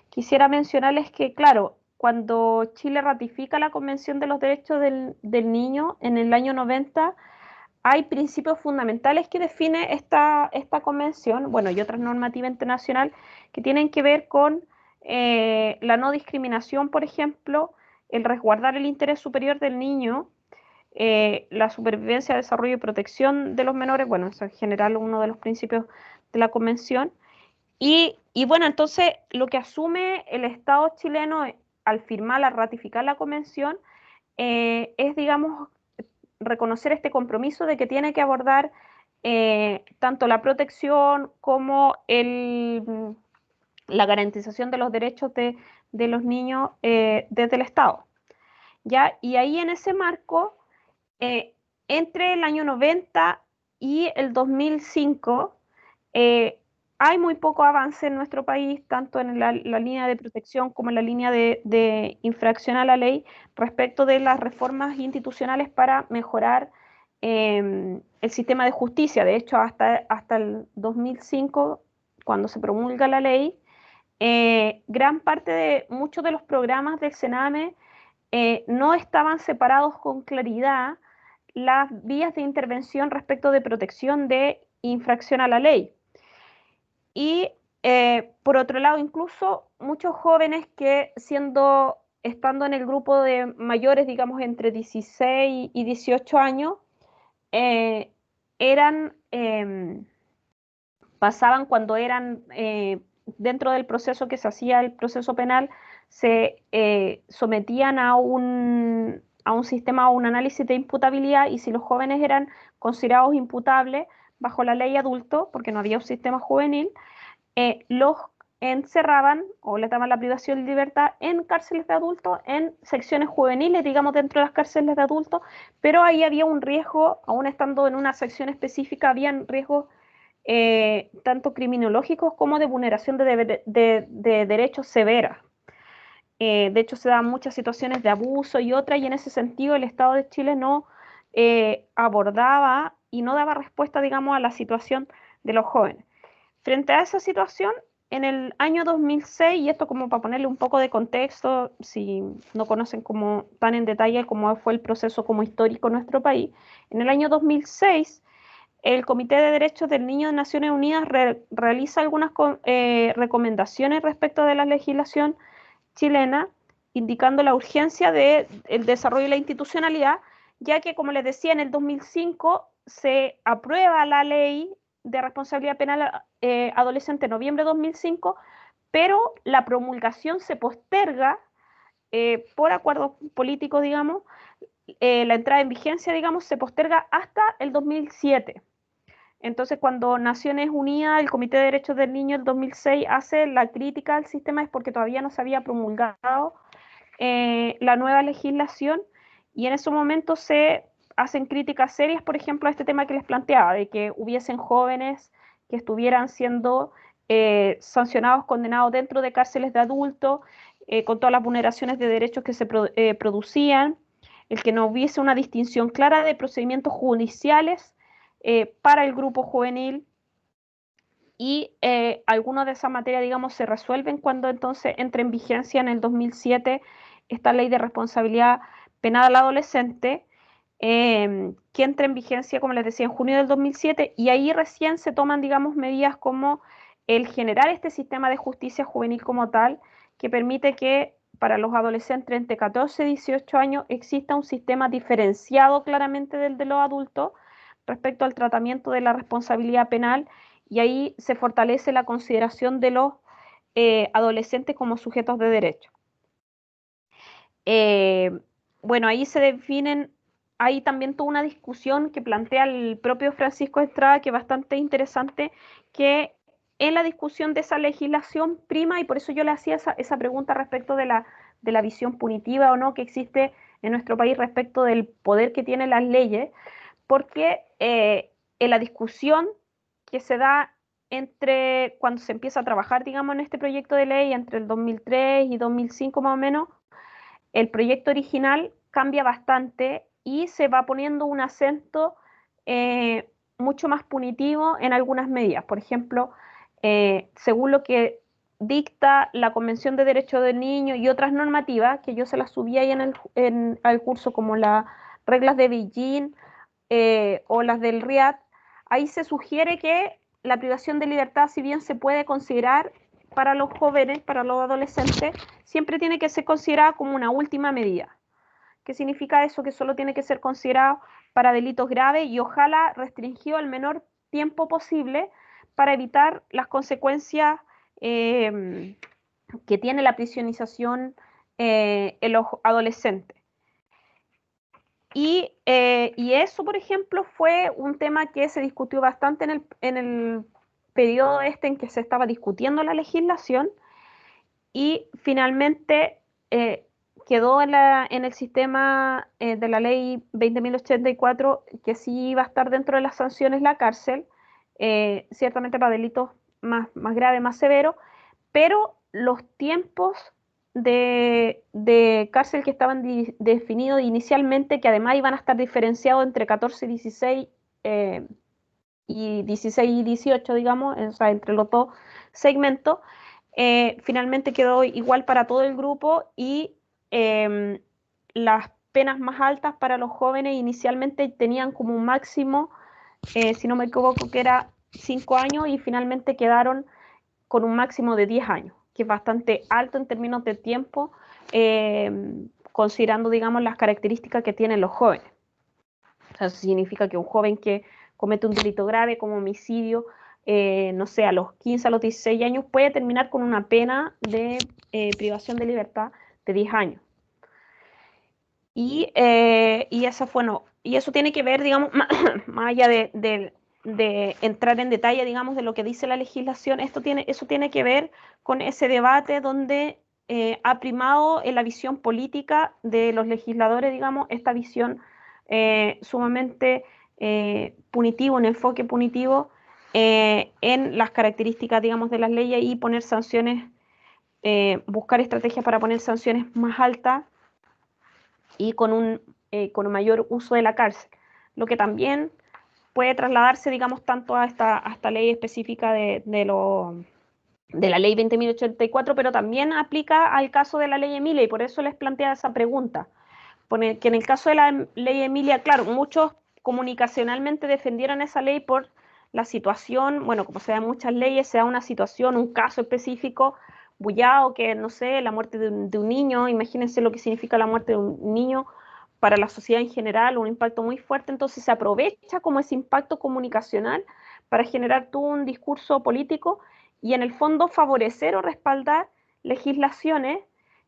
quisiera mencionarles que, claro, cuando Chile ratifica la Convención de los Derechos del Niño en el año 90, hay principios fundamentales que define esta convención, bueno, y otras normativas internacionales que tienen que ver con la no discriminación, por ejemplo, el resguardar el interés superior del niño, la supervivencia, desarrollo y protección de los menores, bueno, eso en general uno de los principios de la convención. Y bueno, entonces lo que asume el Estado chileno al firmar, al ratificar la convención, es, digamos, reconocer este compromiso de que tiene que abordar tanto la protección como la garantización de los derechos de los niños desde el Estado. ¿Ya? Y ahí en ese marco, entre el año 90 y el 2005, hay muy poco avance en nuestro país, tanto en la línea de protección como en la línea de infracción a la ley, respecto de las reformas institucionales para mejorar el sistema de justicia. De hecho, hasta el 2005, cuando se promulga la ley, gran parte de muchos de los programas del Sename no estaban separados con claridad las vías de intervención respecto de protección de infracción a la ley. Y por otro lado, incluso muchos jóvenes que estando en el grupo de mayores, digamos, entre 16 y 18 años, eran, pasaban cuando eran dentro del proceso que se hacía el proceso penal, se sometían a un sistema, a un análisis de imputabilidad, y si los jóvenes eran considerados imputables bajo la ley adulto, porque no había un sistema juvenil, los encerraban o les daban la privación de libertad en cárceles de adultos, en secciones juveniles, digamos, dentro de las cárceles de adultos, pero ahí había un riesgo, aún estando en una sección específica, habían riesgos tanto criminológicos como de vulneración de derechos severas. De hecho, se dan muchas situaciones de abuso y otras, y en ese sentido el Estado de Chile no abordaba y no daba respuesta, digamos, a la situación de los jóvenes. Frente a esa situación, en el año 2006, y esto como para ponerle un poco de contexto, si no conocen como tan en detalle cómo fue el proceso como histórico en nuestro país, en el año 2006, el Comité de Derechos del Niño de Naciones Unidas realiza algunas recomendaciones respecto de la legislación chilena, indicando la urgencia del desarrollo y la institucionalidad, ya que, como les decía, en el 2005 se aprueba la ley de responsabilidad penal adolescente en noviembre de 2005, pero la promulgación se posterga por acuerdos políticos, digamos, la entrada en vigencia, digamos, se posterga hasta el 2007. Entonces, cuando Naciones Unidas, el Comité de Derechos del Niño, el 2006, hace la crítica al sistema, es porque todavía no se había promulgado la nueva legislación, y en ese momento se hacen críticas serias, por ejemplo, a este tema que les planteaba, de que hubiesen jóvenes que estuvieran siendo sancionados, condenados dentro de cárceles de adultos, con todas las vulneraciones de derechos que se producían, el que no hubiese una distinción clara de procedimientos judiciales para el grupo juvenil, y algunas de esas materias, digamos, se resuelven cuando entonces entra en vigencia en el 2007 esta ley de responsabilidad penal al adolescente, que entra en vigencia, como les decía, en junio del 2007, y ahí recién se toman, digamos, medidas como el generar este sistema de justicia juvenil como tal, que permite que para los adolescentes entre 14 y 18 años exista un sistema diferenciado claramente del de los adultos respecto al tratamiento de la responsabilidad penal, y ahí se fortalece la consideración de los adolescentes como sujetos de derecho. Bueno, ahí se definen, hay también toda una discusión que plantea el propio Francisco Estrada, que es bastante interesante, que en la discusión de esa legislación prima, y por eso yo le hacía esa pregunta respecto de la visión punitiva o no que existe en nuestro país respecto del poder que tienen las leyes, porque en la discusión que se da entre cuando se empieza a trabajar, digamos, en este proyecto de ley, entre el 2003 y 2005 más o menos, el proyecto original cambia bastante y se va poniendo un acento mucho más punitivo en algunas medidas. Por ejemplo, según lo que dicta la Convención de Derechos del Niño y otras normativas, que yo se las subí ahí al curso, como las reglas de Beijing o las del Riad, ahí se sugiere que la privación de libertad, si bien se puede considerar para los jóvenes, para los adolescentes, siempre tiene que ser considerada como una última medida. ¿Qué significa eso? Que solo tiene que ser considerado para delitos graves y ojalá restringido al menor tiempo posible para evitar las consecuencias que tiene la prisionización en los adolescentes. Y eso, por ejemplo, fue un tema que se discutió bastante en el periodo en que se estaba discutiendo la legislación, y finalmente quedó en el sistema de la ley 20.084 que sí iba a estar dentro de las sanciones la cárcel, ciertamente para delitos más graves, más severos, pero los tiempos de cárcel que estaban definidos inicialmente, que además iban a estar diferenciados entre 14 y 16 y 16 y 18, digamos, o sea, entre los dos segmentos, finalmente quedó igual para todo el grupo, y las penas más altas para los jóvenes inicialmente tenían como un máximo, si no me equivoco, que era 5 años, y finalmente quedaron con un máximo de 10 años, que es bastante alto en términos de tiempo, considerando, digamos, las características que tienen los jóvenes. O sea, eso significa que un joven que comete un delito grave como homicidio no sé, a los 15, a los 16 años, puede terminar con una pena de privación de libertad de 10 años. Y eso, bueno, y eso tiene que ver, digamos, más allá de entrar en detalle, digamos, de lo que dice la legislación, eso tiene que ver con ese debate donde ha primado en la visión política de los legisladores, digamos, esta visión sumamente punitivo, un enfoque punitivo en las características, digamos, de las leyes y poner sanciones, buscar estrategias para poner sanciones más altas y con un mayor uso de la cárcel, lo que también puede trasladarse, digamos, tanto a esta ley específica de la ley 20.084, pero también aplica al caso de la ley Emilia, y por eso les plantea esa pregunta. Que en el caso de la ley Emilia, claro, muchos comunicacionalmente defendieron esa ley por la situación, bueno, como se da en muchas leyes, se da una situación, un caso específico, bullado, que no sé, la muerte de un niño, imagínense lo que significa la muerte de un niño para la sociedad en general, un impacto muy fuerte, entonces se aprovecha como ese impacto comunicacional para generar todo un discurso político y en el fondo favorecer o respaldar legislaciones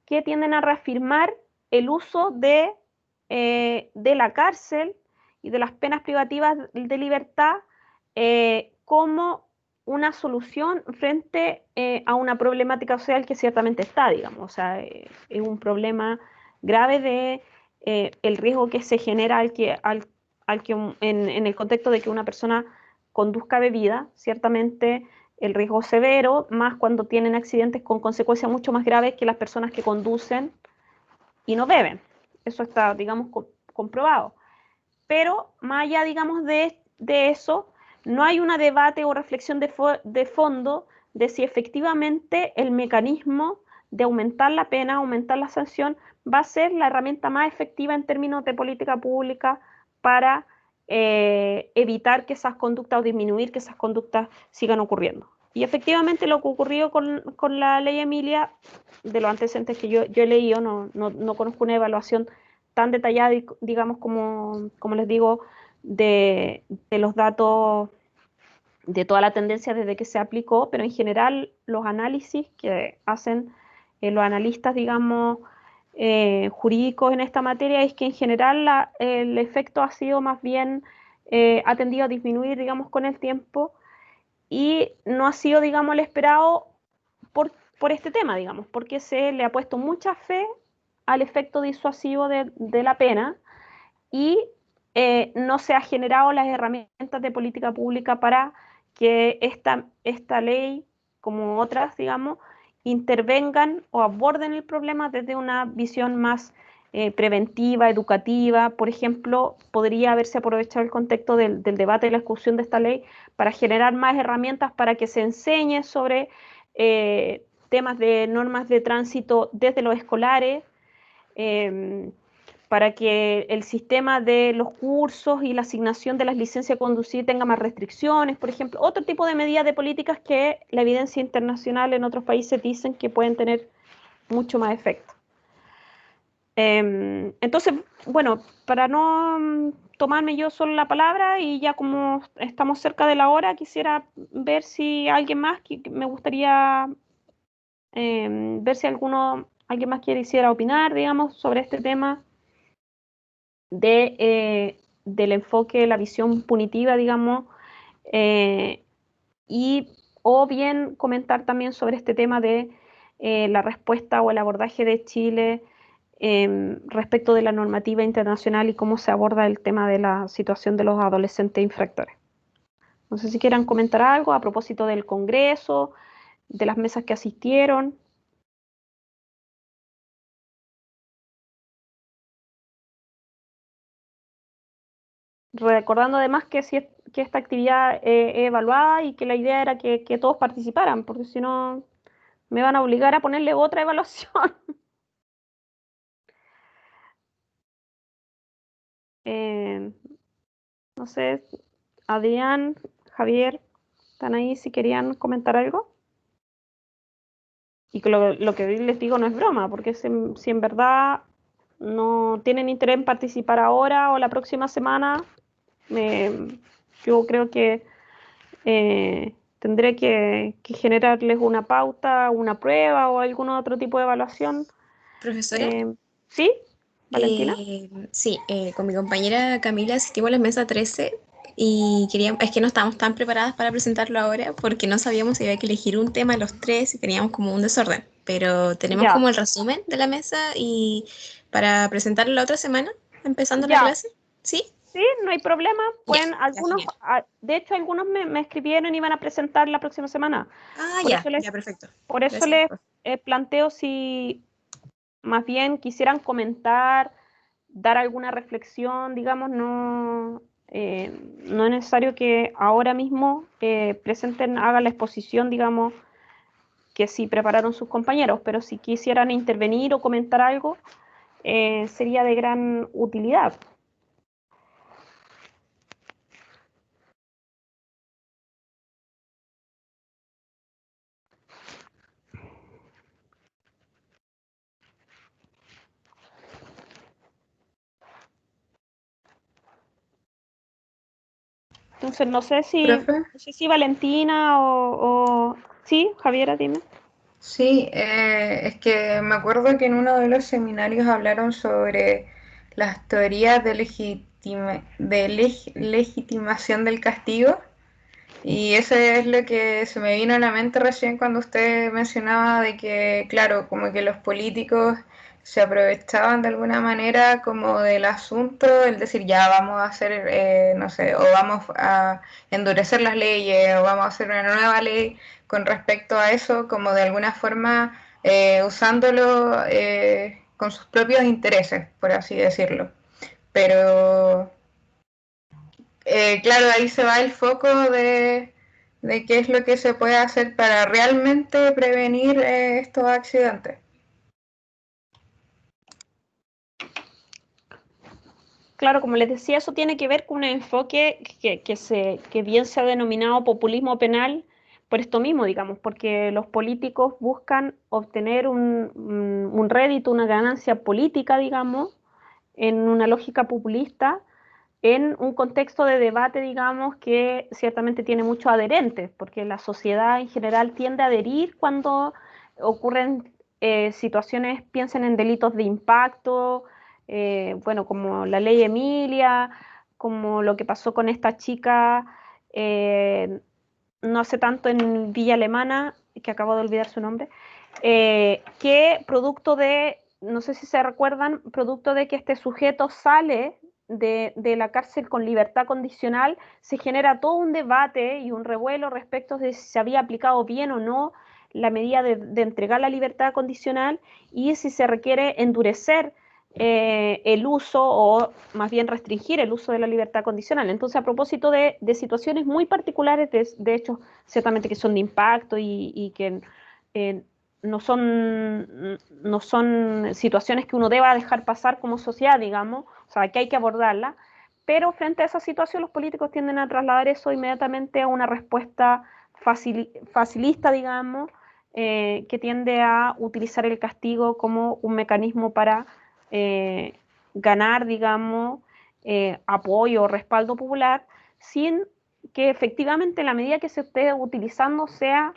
que tienden a reafirmar el uso de la cárcel y de las penas privativas de libertad como una solución frente a una problemática social que ciertamente está, digamos, o sea, es un problema grave de el riesgo que se genera en el contexto de que una persona conduzca bebida, ciertamente el riesgo severo, más cuando tienen accidentes con consecuencias mucho más graves que las personas que conducen y no beben. Eso está, digamos, comprobado. Pero más allá, digamos, de eso, no hay un debate o reflexión de fondo de si efectivamente el mecanismo de aumentar la pena, aumentar la sanción, va a ser la herramienta más efectiva en términos de política pública para evitar que esas conductas o disminuir que esas conductas sigan ocurriendo. Y efectivamente lo que ocurrió con la ley Emilia, de los antecedentes que yo he leído, no conozco una evaluación tan detallada, digamos, como les digo, de los datos de toda la tendencia desde que se aplicó, pero en general los análisis que hacen los analistas, digamos, jurídicos en esta materia es que en general el efecto ha sido más bien, ha tendido a disminuir, digamos, con el tiempo y no ha sido, digamos, el esperado por este tema, digamos, porque se le ha puesto mucha fe al efecto disuasivo de la pena y no se ha generado las herramientas de política pública para que esta ley, como otras, digamos, intervengan o aborden el problema desde una visión más preventiva, educativa. Por ejemplo, podría haberse aprovechado el contexto del debate y la discusión de esta ley para generar más herramientas para que se enseñe sobre temas de normas de tránsito desde los escolares, para que el sistema de los cursos y la asignación de las licencias de conducir tenga más restricciones, por ejemplo, otro tipo de medidas de políticas que la evidencia internacional en otros países dicen que pueden tener mucho más efecto. Entonces, bueno, para no tomarme yo solo la palabra y ya como estamos cerca de la hora, quisiera ver si alguien más, me gustaría ver si alguien más quisiera opinar, digamos, sobre este tema del enfoque, la visión punitiva, digamos, y o bien comentar también sobre este tema de la respuesta o el abordaje de Chile respecto de la normativa internacional y cómo se aborda el tema de la situación de los adolescentes infractores. No sé si quieran comentar algo a propósito del Congreso, de las mesas que asistieron. Recordando además que esta actividad es evaluada y que la idea era que todos participaran, porque si no me van a obligar a ponerle otra evaluación. No sé, Adrián, Javier, ¿están ahí si querían comentar algo? Y que lo que les digo no es broma, porque si en verdad no tienen interés en participar ahora o la próxima semana, yo creo que Tendré que generarles una pauta, una prueba o algún otro tipo de evaluación. Profesora, ¿Sí? ¿Valentina? sí, con mi compañera Camila asistimos a la mesa 13 y queríamos, es que no estábamos tan preparadas para presentarlo ahora porque no sabíamos si había que elegir un tema los tres y teníamos como un desorden, pero tenemos Ya. como el resumen de la mesa y para presentarlo la otra semana, empezando la Ya. clase, ¿sí? Sí, no hay problema. Pueden Ya, algunos, genial. de hecho, algunos me escribieron y van a presentar la próxima semana. Ah, Por ya, eso les, ya, perfecto. por eso Gracias. les planteo si más bien quisieran comentar, dar alguna reflexión, digamos, no es necesario que ahora mismo presenten, hagan la exposición, digamos, que sí prepararon sus compañeros, pero si quisieran intervenir o comentar algo, sería de gran utilidad. Entonces, no sé ¿Profe? si Valentina Sí, Javiera, dime. Sí, es que me acuerdo que en uno de los seminarios hablaron sobre las teorías de legitimación del castigo, y eso es lo que se me vino a la mente recién cuando usted mencionaba de que, claro, como que los políticos se aprovechaban de alguna manera como del asunto, el decir ya vamos a hacer, no sé, o vamos a endurecer las leyes, o vamos a hacer una nueva ley con respecto a eso, como de alguna forma usándolo con sus propios intereses, por así decirlo. Pero claro, ahí se va el foco de qué es lo que se puede hacer para realmente prevenir estos accidentes. Claro, como les decía, eso tiene que ver con un enfoque que bien se ha denominado populismo penal por esto mismo, digamos, porque los políticos buscan obtener un rédito, una ganancia política, digamos, en una lógica populista, en un contexto de debate, digamos, que ciertamente tiene muchos adherentes, porque la sociedad en general tiende a adherir cuando ocurren situaciones, piensen en delitos de impacto, bueno, como la ley Emilia, como lo que pasó con esta chica no hace tanto en Villa Alemana, que acabo de olvidar su nombre, que producto de, no sé si se recuerdan, producto de que este sujeto sale de la cárcel con libertad condicional, se genera todo un debate y un revuelo respecto de si se había aplicado bien o no la medida de entregar la libertad condicional y si se requiere endurecer el uso o más bien restringir el uso de la libertad condicional. Entonces, a propósito de situaciones muy particulares, de hecho, ciertamente que son de impacto y que no son situaciones que uno deba dejar pasar como sociedad, digamos, o sea, que hay que abordarla, pero frente a esa situación los políticos tienden a trasladar eso inmediatamente a una respuesta facilista, digamos, que tiende a utilizar el castigo como un mecanismo para ganar, digamos, apoyo o respaldo popular, sin que efectivamente la medida que se esté utilizando sea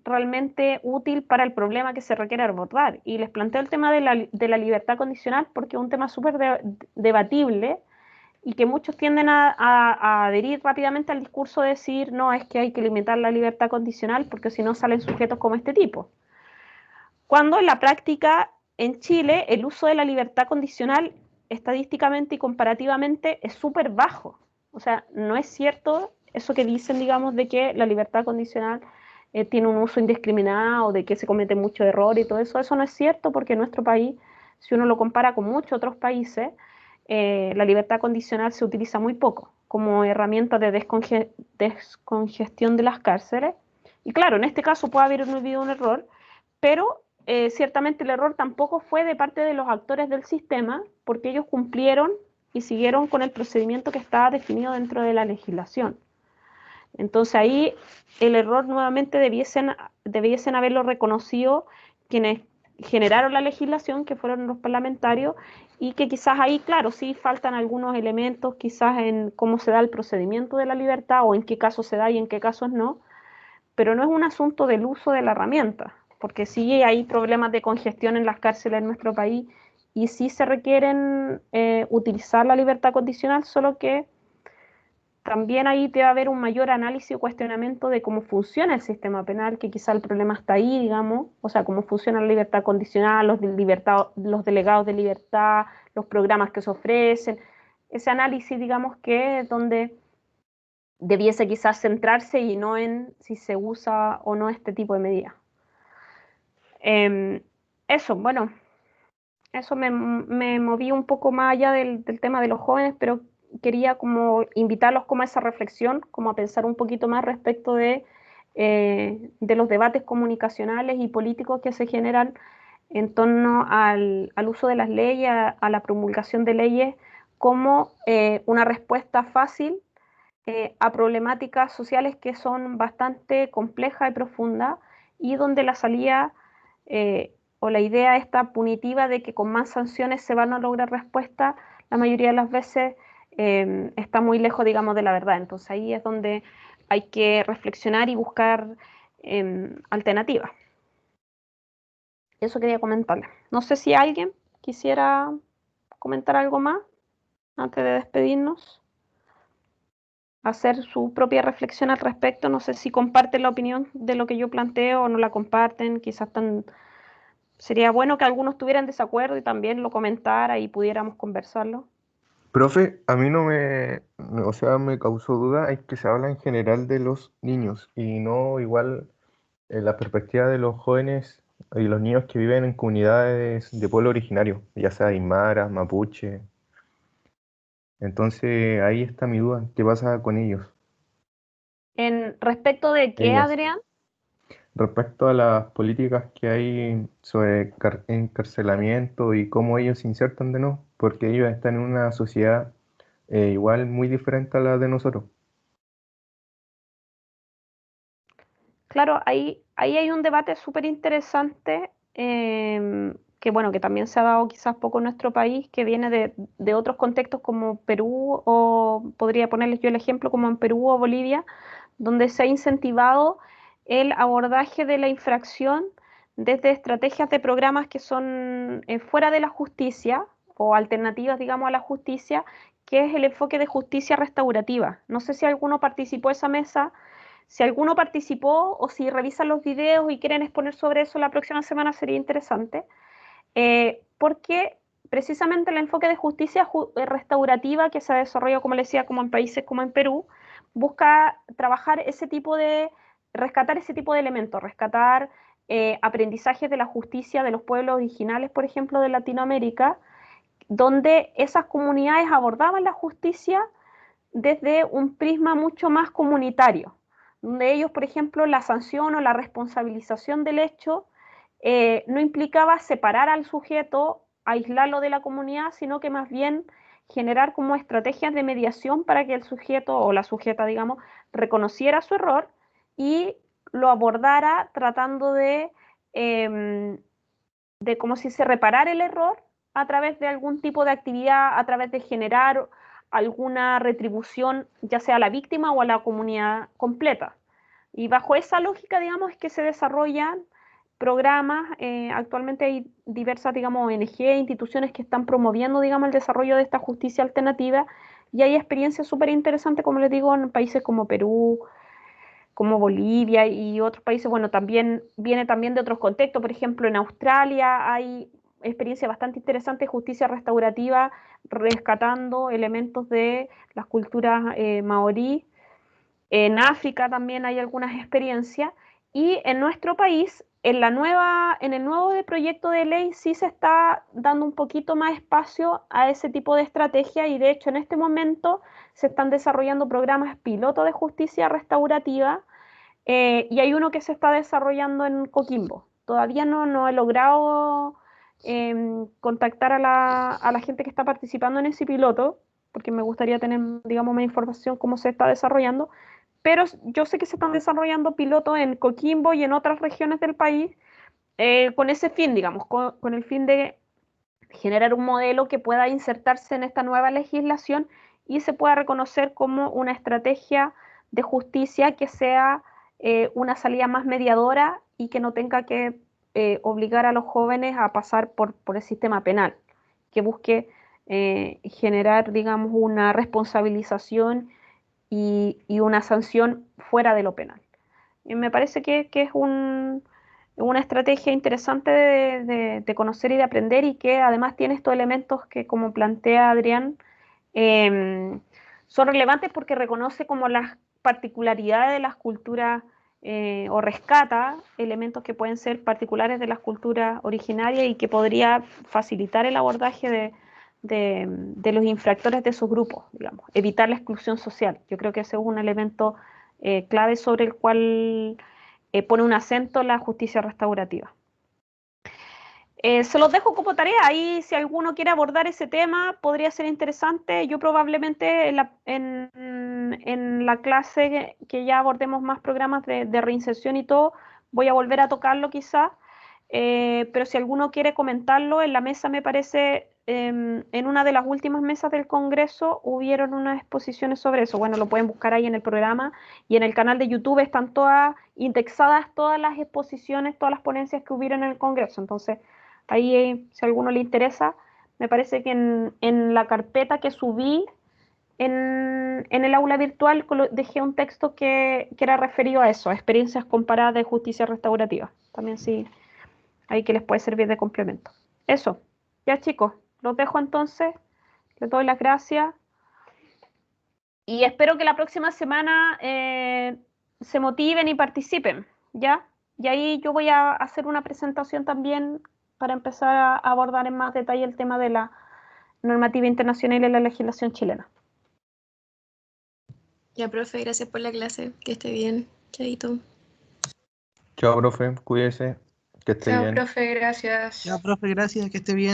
realmente útil para el problema que se requiere abordar. Y les planteo el tema de la libertad condicional porque es un tema súper debatible y que muchos tienden a adherir rápidamente al discurso de decir, no, es que hay que limitar la libertad condicional porque si no salen sujetos como este tipo. Cuando en la práctica en Chile el uso de la libertad condicional estadísticamente y comparativamente es súper bajo. O sea, no es cierto eso que dicen, digamos, de que la libertad condicional tiene un uso indiscriminado, de que se comete mucho error y todo eso. Eso no es cierto porque en nuestro país, si uno lo compara con muchos otros países, la libertad condicional se utiliza muy poco como herramienta de descongestión de las cárceles. Y claro, en este caso puede haber habido un error, pero ciertamente el error tampoco fue de parte de los actores del sistema, porque ellos cumplieron y siguieron con el procedimiento que estaba definido dentro de la legislación. Entonces ahí el error nuevamente debiesen haberlo reconocido quienes generaron la legislación, que fueron los parlamentarios, y que quizás ahí, claro, sí faltan algunos elementos, quizás en cómo se da el procedimiento de la libertad o en qué casos se da y en qué casos no, pero no es un asunto del uso de la herramienta, porque sí hay problemas de congestión en las cárceles en nuestro país y sí se requieren utilizar la libertad condicional, solo que también ahí debe haber un mayor análisis o cuestionamiento de cómo funciona el sistema penal, que quizá el problema está ahí, digamos, o sea, cómo funciona la libertad condicional, los delegados de libertad, los programas que se ofrecen, ese análisis, digamos, que es donde debiese quizás centrarse y no en si se usa o no este tipo de medidas. Eso, bueno, eso me moví un poco más allá del tema de los jóvenes, pero quería como invitarlos como a esa reflexión, como a pensar un poquito más respecto de los debates comunicacionales y políticos que se generan en torno al uso de las leyes, a la promulgación de leyes, como una respuesta fácil a problemáticas sociales que son bastante complejas y profundas y donde la salida o la idea esta punitiva de que con más sanciones se van a lograr respuestas, la mayoría de las veces está muy lejos, digamos, de la verdad. Entonces ahí es donde hay que reflexionar y buscar alternativas. Eso quería comentarle. No sé si alguien quisiera comentar algo más antes de despedirnos, hacer su propia reflexión al respecto. No sé si comparten la opinión de lo que yo planteo o no la comparten. Quizás sería bueno que algunos estuvieran en desacuerdo y también lo comentara y pudiéramos conversarlo. Profe, a mí o sea, me causó duda, es que se habla en general de los niños y no igual en la perspectiva de los jóvenes y los niños que viven en comunidades de pueblo originario, ya sea aymara, mapuche. Entonces ahí está mi duda, ¿qué pasa con ellos? ¿En respecto de qué, Ellas. Adrián? Respecto a las políticas que hay sobre encarcelamiento y cómo ellos se insertan de nuevo, porque ellos están en una sociedad igual muy diferente a la de nosotros. Claro, ahí hay un debate súper interesante que, bueno, que también se ha dado quizás poco en nuestro país, que viene de otros contextos como Perú, o podría ponerles yo el ejemplo como en Perú o Bolivia, donde se ha incentivado el abordaje de la infracción desde estrategias de programas que son fuera de la justicia o alternativas, digamos, a la justicia, que es el enfoque de justicia restaurativa. No sé si alguno participó de esa mesa. Si alguno participó o si revisan los videos y quieren exponer sobre eso la próxima semana sería interesante, porque precisamente el enfoque de justicia restaurativa que se ha desarrollado, como les decía, como en países como en Perú, busca trabajar rescatar ese tipo de elementos, rescatar aprendizajes de la justicia de los pueblos originales, por ejemplo, de Latinoamérica, donde esas comunidades abordaban la justicia desde un prisma mucho más comunitario, donde ellos, por ejemplo, la sanción o la responsabilización del hecho no implicaba separar al sujeto, aislarlo de la comunidad, sino que más bien generar como estrategias de mediación para que el sujeto o la sujeta, digamos, reconociera su error y lo abordara tratando de como si se reparara el error a través de algún tipo de actividad, a través de generar alguna retribución, ya sea a la víctima o a la comunidad completa. Y bajo esa lógica, digamos, es que se desarrollan programas. Actualmente hay diversas, digamos, ONG, instituciones que están promoviendo, digamos, el desarrollo de esta justicia alternativa y hay experiencias súper interesantes, como les digo, en países como Perú, como Bolivia y otros países. Bueno, también viene también de otros contextos. Por ejemplo, en Australia hay experiencia bastante interesante de justicia restaurativa, rescatando elementos de las culturas maorí. En África también hay algunas experiencias. Y en nuestro país, en el nuevo proyecto de ley, sí se está dando un poquito más espacio a ese tipo de estrategia y de hecho en este momento se están desarrollando programas piloto de justicia restaurativa y hay uno que se está desarrollando en Coquimbo. Todavía no he logrado contactar a la gente que está participando en ese piloto, porque me gustaría tener, digamos, más información cómo se está desarrollando, pero yo sé que se están desarrollando pilotos en Coquimbo y en otras regiones del país con ese fin, digamos, con el fin de generar un modelo que pueda insertarse en esta nueva legislación y se pueda reconocer como una estrategia de justicia que sea una salida más mediadora y que no tenga que obligar a los jóvenes a pasar por el sistema penal, que busque generar, digamos, una responsabilización y una sanción fuera de lo penal. Me parece que es una estrategia interesante de conocer y de aprender, y que además tiene estos elementos que, como plantea Adrián, son relevantes porque reconoce como las particularidades de las culturas o rescata elementos que pueden ser particulares de las culturas originarias y que podría facilitar el abordaje de los infractores de esos grupos, digamos, evitar la exclusión social. Yo creo que ese es un elemento clave sobre el cual pone un acento la justicia restaurativa. Se los dejo como tarea, ahí si alguno quiere abordar ese tema podría ser interesante. Yo probablemente en la clase que ya abordemos más programas de reinserción y todo, voy a volver a tocarlo quizás, pero si alguno quiere comentarlo, en la mesa me parece, en una de las últimas mesas del Congreso hubieron unas exposiciones sobre eso. Bueno, lo pueden buscar ahí en el programa, y en el canal de YouTube están todas indexadas, todas las exposiciones, todas las ponencias que hubieron en el Congreso. Entonces, ahí, si a alguno le interesa, me parece que en la carpeta que subí en el aula virtual dejé un texto que era referido a eso, a experiencias comparadas de justicia restaurativa. También sí, ahí que les puede servir de complemento. Eso, ya chicos, los dejo entonces, les doy las gracias y espero que la próxima semana se motiven y participen, ¿ya? Y ahí yo voy a hacer una presentación también para empezar a abordar en más detalle el tema de la normativa internacional y la legislación chilena. Ya, profe, gracias por la clase. Que esté bien. Chaito. Chao, profe, cuídese, que esté Chao, bien. profe, gracias. Ya, profe, gracias, que esté bien.